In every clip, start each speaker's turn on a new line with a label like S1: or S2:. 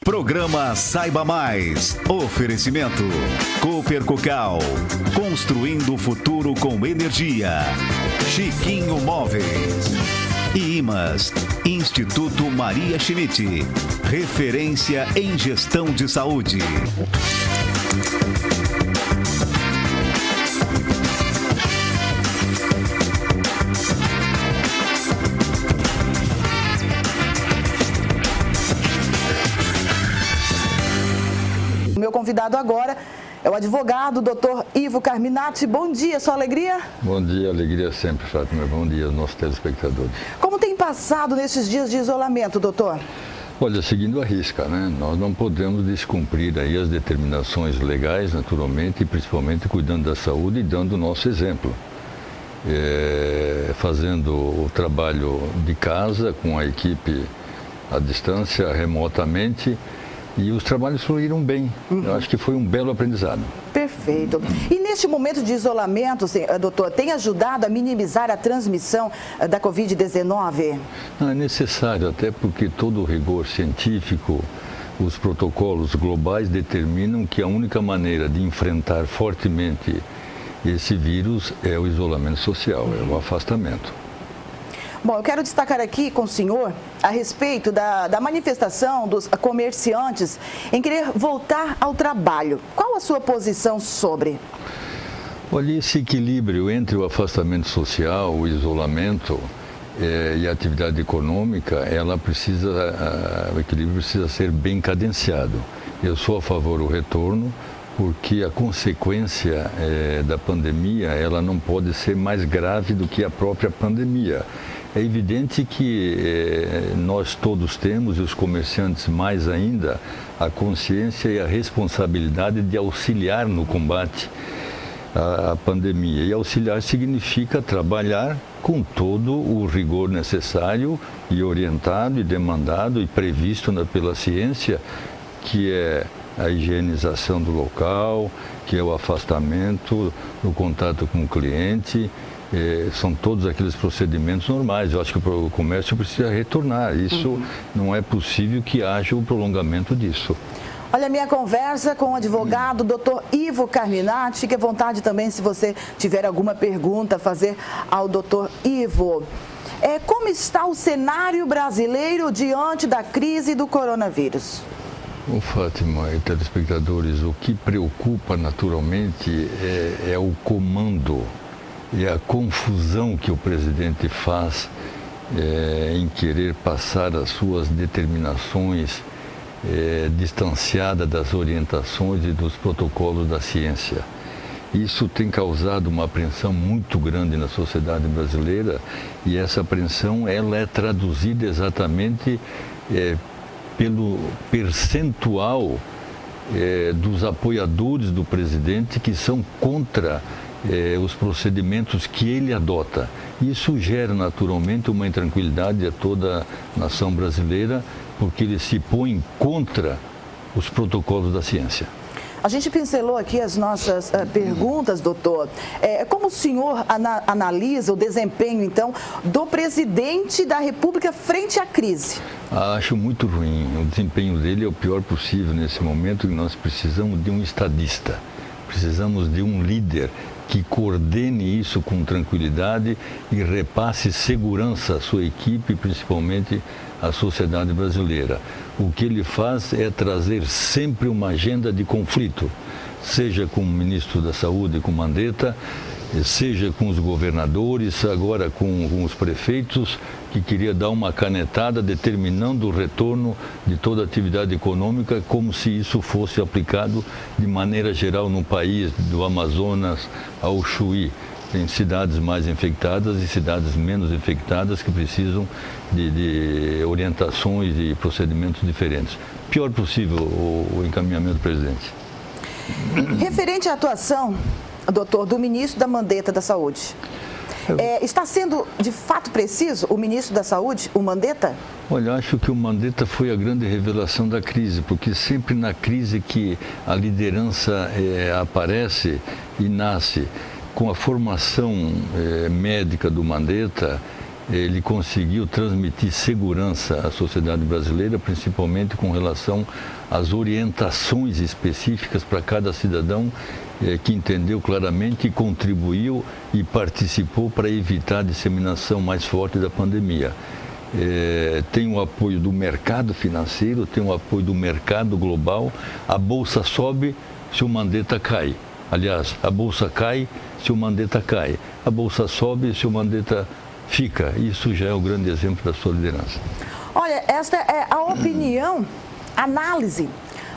S1: Programa Saiba Mais. Oferecimento. Cooper Cocal. Construindo o futuro com energia. Chiquinho Móveis. E Imas. Instituto Maria Schmidt. Referência em gestão de saúde.
S2: Meu convidado agora é o advogado, Dr. Ivo Carminati. Bom dia, sua alegria?
S3: Bom dia, alegria sempre, Fátima. Bom dia aos nossos telespectadores.
S2: Como tem passado nesses dias de isolamento, doutor?
S3: Olha, seguindo a risca, né? Nós não podemos descumprir aí as determinações legais, naturalmente, e principalmente cuidando da saúde e dando o nosso exemplo. Fazendo o trabalho de casa com a equipe à distância, remotamente, e os trabalhos fluíram bem. Eu acho que foi um belo aprendizado.
S2: Perfeito. E neste momento de isolamento, doutor, tem ajudado a minimizar a transmissão da Covid-19?
S3: Não, é necessário, até porque todo o rigor científico, os protocolos globais determinam que a única maneira de enfrentar fortemente esse vírus é o isolamento social, é o afastamento.
S2: Bom, eu quero destacar aqui com o senhor a respeito da manifestação dos comerciantes em querer voltar ao trabalho. Qual a sua posição sobre?
S3: Olha, esse equilíbrio entre o afastamento social, o isolamento e a atividade econômica, o equilíbrio precisa ser bem cadenciado. Eu sou a favor do retorno, porque a consequência da pandemia, ela não pode ser mais grave do que a própria pandemia. É evidente que nós todos temos, e os comerciantes mais ainda, a consciência e a responsabilidade de auxiliar no combate à pandemia. E auxiliar significa trabalhar com todo o rigor necessário e orientado e demandado e previsto pela ciência, que é a higienização do local, que é o afastamento, o contato com o cliente. São todos aqueles procedimentos normais. Eu acho que o comércio precisa retornar. Isso não é possível que haja o prolongamento disso.
S2: Olha, a minha conversa com o advogado, Dr. Ivo Carminati. Fique à vontade também se você tiver alguma pergunta a fazer ao Dr. Ivo. Como está o cenário brasileiro diante da crise do coronavírus?
S3: Fátima e telespectadores, o que preocupa naturalmente é o comando e a confusão que o presidente faz em querer passar as suas determinações distanciada das orientações e dos protocolos da ciência. Isso tem causado uma apreensão muito grande na sociedade brasileira, e essa apreensão ela é traduzida exatamente pelo percentual dos apoiadores do presidente que são contra os procedimentos que ele adota. Isso gera naturalmente uma intranquilidade a toda a nação brasileira, porque ele se põe contra os protocolos da ciência.
S2: A gente pincelou aqui as nossas perguntas, doutor. Como o senhor analisa o desempenho, então, do presidente da República frente à crise?
S3: Acho muito ruim. O desempenho dele é o pior possível nesse momento, e nós precisamos de um estadista. Precisamos de um líder que coordene isso com tranquilidade e repasse segurança à sua equipe, principalmente à sociedade brasileira. O que ele faz é trazer sempre uma agenda de conflito, seja com o ministro da Saúde, com Mandetta, seja com os governadores, agora com os prefeitos, que queria dar uma canetada determinando o retorno de toda a atividade econômica, como se isso fosse aplicado de maneira geral no país, do Amazonas ao Chuí. Tem cidades mais infectadas e cidades menos infectadas que precisam de orientações e procedimentos diferentes. Pior possível o encaminhamento do presidente.
S2: Referente à atuação, doutor, do ministro da Mandetta da Saúde, está sendo de fato preciso o ministro da Saúde, o Mandetta?
S3: Olha, acho que o Mandetta foi a grande revelação da crise, porque sempre na crise que a liderança aparece e nasce. Com a formação médica do Mandetta, ele conseguiu transmitir segurança à sociedade brasileira, principalmente com relação às orientações específicas para cada cidadão que entendeu claramente e contribuiu e participou para evitar a disseminação mais forte da pandemia. Tem o apoio do mercado financeiro, tem o apoio do mercado global. A bolsa sobe se o Mandetta cai. Aliás, a bolsa cai se o Mandetta cai. A bolsa sobe se o Mandetta fica. Isso já é o grande exemplo da sua liderança.
S2: Olha, esta é a opinião, análise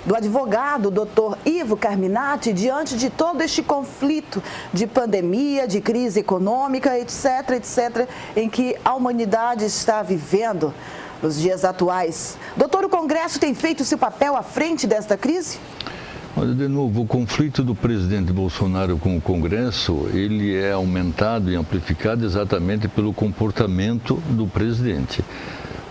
S2: do advogado Dr. Ivo Carminati diante de todo este conflito de pandemia, de crise econômica, etc., em que a humanidade está vivendo nos dias atuais. Doutor, o Congresso tem feito seu papel à frente desta crise?
S3: Olha, de novo, o conflito do presidente Bolsonaro com o Congresso, ele é aumentado e amplificado exatamente pelo comportamento do presidente.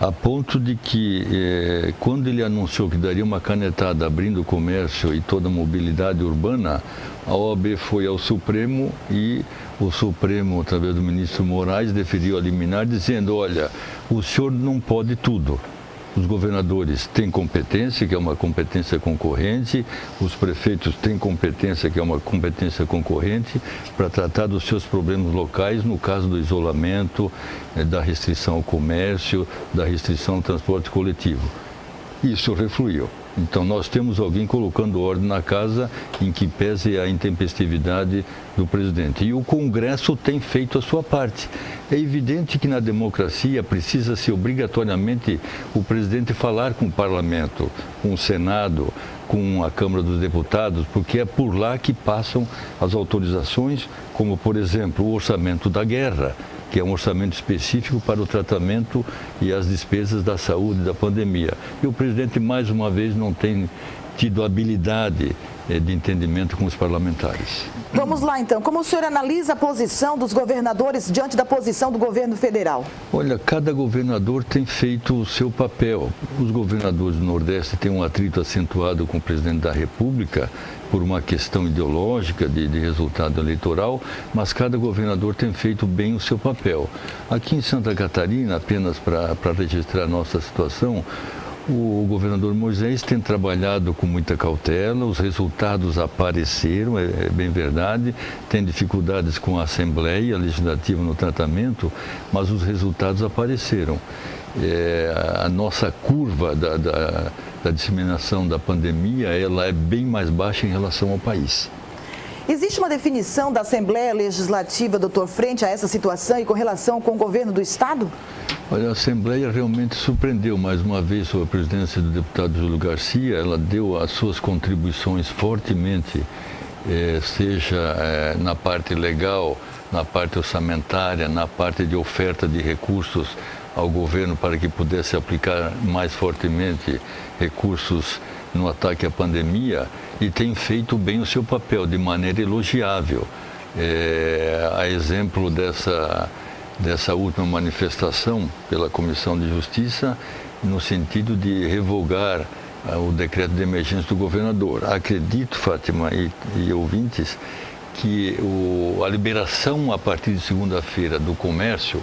S3: A ponto de que, quando ele anunciou que daria uma canetada abrindo o comércio e toda a mobilidade urbana, a OAB foi ao Supremo e o Supremo, através do ministro Moraes, deferiu a liminar dizendo, olha, o senhor não pode tudo. Os governadores têm competência, que é uma competência concorrente, os prefeitos têm competência, que é uma competência concorrente, para tratar dos seus problemas locais, no caso do isolamento, da restrição ao comércio, da restrição ao transporte coletivo. Isso refluiu. Então, nós temos alguém colocando ordem na casa em que pese a intempestividade do presidente. E o Congresso tem feito a sua parte. É evidente que na democracia precisa-se obrigatoriamente o presidente falar com o parlamento, com o Senado, com a Câmara dos Deputados, porque é por lá que passam as autorizações, como, por exemplo, o orçamento da guerra, que é um orçamento específico para o tratamento e as despesas da saúde da pandemia. E o presidente, mais uma vez, não tem tido habilidade de entendimento com os parlamentares.
S2: Vamos lá, então. Como o senhor analisa a posição dos governadores diante da posição do governo federal?
S3: Olha, cada governador tem feito o seu papel. Os governadores do Nordeste têm um atrito acentuado com o presidente da República por uma questão ideológica de resultado eleitoral, mas cada governador tem feito bem o seu papel. Aqui em Santa Catarina, apenas para registrar a nossa situação, o governador Moisés tem trabalhado com muita cautela, os resultados apareceram, é bem verdade, tem dificuldades com a Assembleia Legislativa no tratamento, mas os resultados apareceram. A nossa curva da disseminação da pandemia, ela é bem mais baixa em relação ao país.
S2: Existe uma definição da Assembleia Legislativa, doutor, frente a essa situação e com relação com o governo do Estado?
S3: Olha, a Assembleia realmente surpreendeu mais uma vez sob a presidência do deputado Júlio Garcia. Ela deu as suas contribuições fortemente, seja na parte legal, na parte orçamentária, na parte de oferta de recursos ao governo para que pudesse aplicar mais fortemente recursos no ataque à pandemia, e tem feito bem o seu papel de maneira elogiável. A exemplo dessa última manifestação pela Comissão de Justiça, no sentido de revogar o decreto de emergência do governador. Acredito, Fátima e ouvintes, que a liberação a partir de segunda-feira do comércio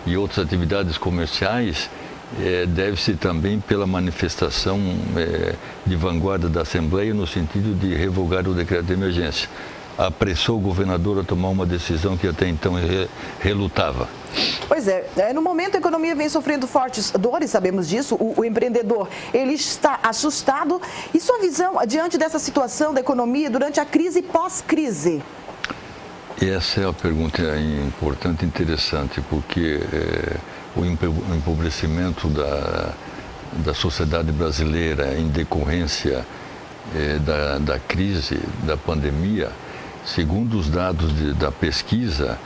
S3: e outras atividades comerciais deve-se também pela manifestação de vanguarda da Assembleia no sentido de revogar o decreto de emergência. Apressou o governador a tomar uma decisão que até então relutava.
S2: Pois é, no momento a economia vem sofrendo fortes dores, sabemos disso, o empreendedor, ele está assustado. E sua visão diante dessa situação da economia durante a crise e pós-crise?
S3: Essa é uma pergunta importante e interessante, porque o empobrecimento da sociedade brasileira em decorrência da crise, da pandemia, segundo os dados da pesquisa,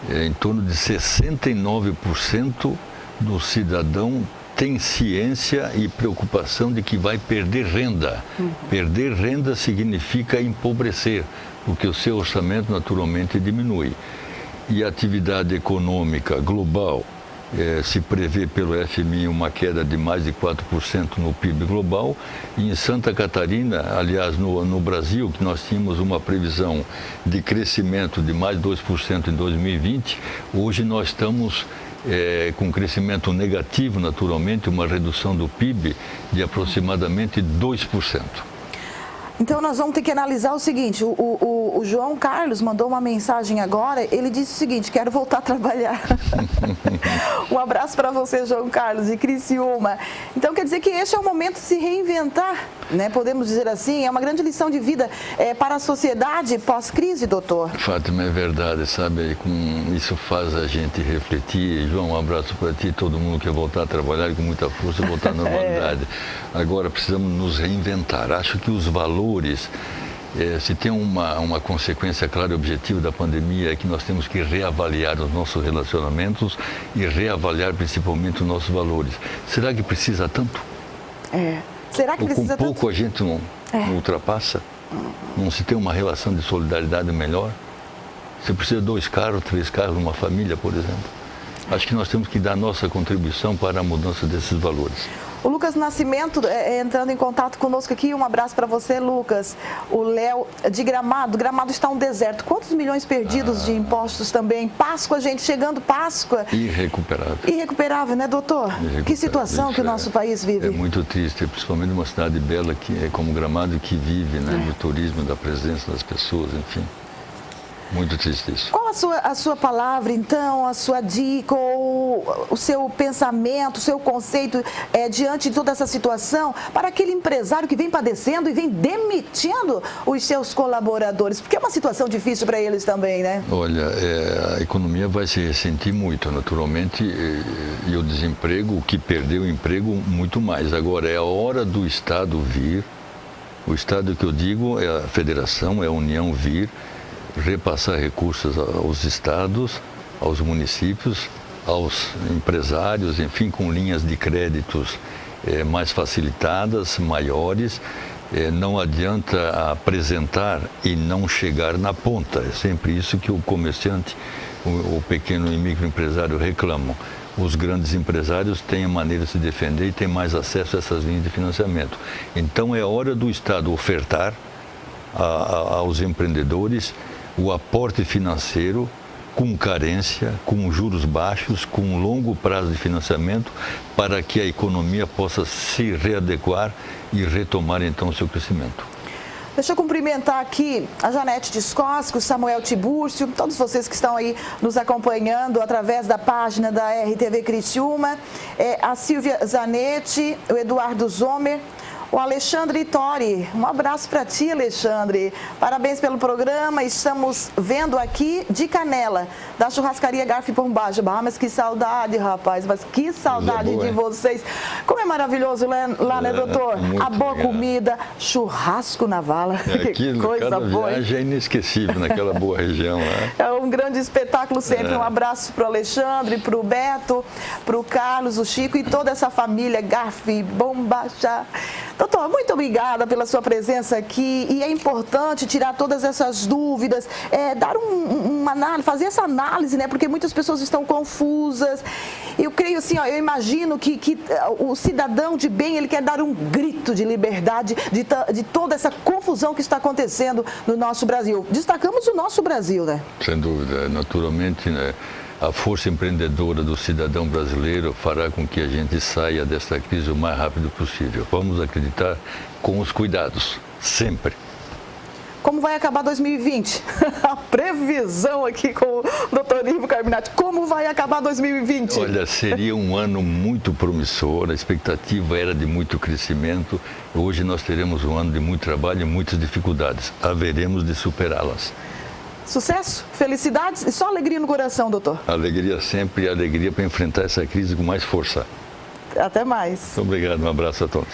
S3: em torno de 69% do cidadão tem ciência e preocupação de que vai perder renda. Perder renda significa empobrecer, porque o seu orçamento naturalmente diminui. E a atividade econômica global se prevê pelo FMI uma queda de mais de 4% no PIB global. E em Santa Catarina, aliás, no Brasil, que nós tínhamos uma previsão de crescimento de mais de 2% em 2020, hoje nós estamos com crescimento negativo, naturalmente, uma redução do PIB de aproximadamente 2%.
S2: Então, nós vamos ter que analisar o seguinte, o João Carlos mandou uma mensagem agora, ele disse o seguinte, quero voltar a trabalhar. Um abraço para você, João Carlos, de Criciúma. Então, quer dizer que este é o momento de se reinventar, né? Podemos dizer assim, é uma grande lição de vida para a sociedade pós-crise, doutor.
S3: Fátima, é verdade, sabe? Isso faz a gente refletir. João, um abraço para ti, todo mundo quer voltar a trabalhar com muita força, voltar à normalidade. Agora, precisamos nos reinventar. Acho que os valores, se tem uma consequência clara e objetiva da pandemia, é que nós temos que reavaliar os nossos relacionamentos e reavaliar principalmente os nossos valores. Será que precisa tanto?
S2: Será que precisa
S3: tanto? Com pouco
S2: tanto?
S3: a gente não ultrapassa? Não se tem uma relação de solidariedade melhor? Você precisa de 2 carros, 3 carros numa família, por exemplo. Acho que nós temos que dar nossa contribuição para a mudança desses valores.
S2: O Lucas Nascimento entrando em contato conosco aqui, um abraço para você, Lucas. O Léo de Gramado, Gramado está um deserto. Quantos milhões perdidos de impostos também? Páscoa, gente, chegando Páscoa.
S3: Irrecuperável.
S2: Irrecuperável, né, doutor? Que situação que o nosso país vive.
S3: É muito triste, principalmente uma cidade bela como Gramado, que vive do turismo, da presença das pessoas, enfim. Muito triste isso.
S2: Qual a sua palavra, então, a sua dica, ou o seu pensamento, o seu conceito diante de toda essa situação para aquele empresário que vem padecendo e vem demitindo os seus colaboradores? Porque é uma situação difícil para eles também, né?
S3: Olha, a economia vai se ressentir muito, naturalmente, e o desemprego, o que perdeu o emprego, muito mais. Agora, é a hora do Estado vir, o Estado que eu digo é a Federação, é a União vir, repassar recursos aos estados, aos municípios, aos empresários, enfim, com linhas de créditos mais facilitadas, maiores. Não adianta apresentar e não chegar na ponta. É sempre isso que o comerciante, o pequeno e microempresário reclamam. Os grandes empresários têm a maneira de se defender e têm mais acesso a essas linhas de financiamento. Então é hora do Estado ofertar aos empreendedores o aporte financeiro com carência, com juros baixos, com longo prazo de financiamento, para que a economia possa se readequar e retomar então o seu crescimento.
S2: Deixa eu cumprimentar aqui a Janete Descosco, o Samuel Tibúrcio, todos vocês que estão aí nos acompanhando através da página da RTV Criciúma, a Silvia Zanetti, o Eduardo Zomer, o Alexandre Tori. Um abraço para ti, Alexandre. Parabéns pelo programa. Estamos vendo aqui de Canela, da churrascaria Garfo e Pombaja. Mas que saudade, rapaz. Mas que saudade de vocês. Como é maravilhoso lá, né, doutor? A boa comida, churrasco na vala.
S3: Que coisa boa. Viagem é inesquecível naquela boa região. Né?
S2: É um grande espetáculo sempre. Um abraço para o Alexandre, para o Beto, para o Carlos, o Chico e toda essa família Garfo e Pombaja. Doutor, muito obrigada pela sua presença aqui, e é importante tirar todas essas dúvidas, dar uma análise, fazer essa análise, né? Porque muitas pessoas estão confusas. Eu creio assim, eu imagino que o cidadão de bem, ele quer dar um grito de liberdade de toda essa confusão que está acontecendo no nosso Brasil. Destacamos o nosso Brasil, né?
S3: Sem dúvida, naturalmente, né? A força empreendedora do cidadão brasileiro fará com que a gente saia desta crise o mais rápido possível. Vamos acreditar com os cuidados, sempre.
S2: Como vai acabar 2020? A previsão aqui com o Dr. Ivo Carminati. Como vai acabar 2020?
S3: Olha, seria um ano muito promissor, a expectativa era de muito crescimento. Hoje nós teremos um ano de muito trabalho e muitas dificuldades. Haveremos de superá-las.
S2: Sucesso, felicidades e só alegria no coração, doutor.
S3: Alegria sempre, e alegria para enfrentar essa crise com mais força.
S2: Até mais.
S3: Muito obrigado, um abraço a todos.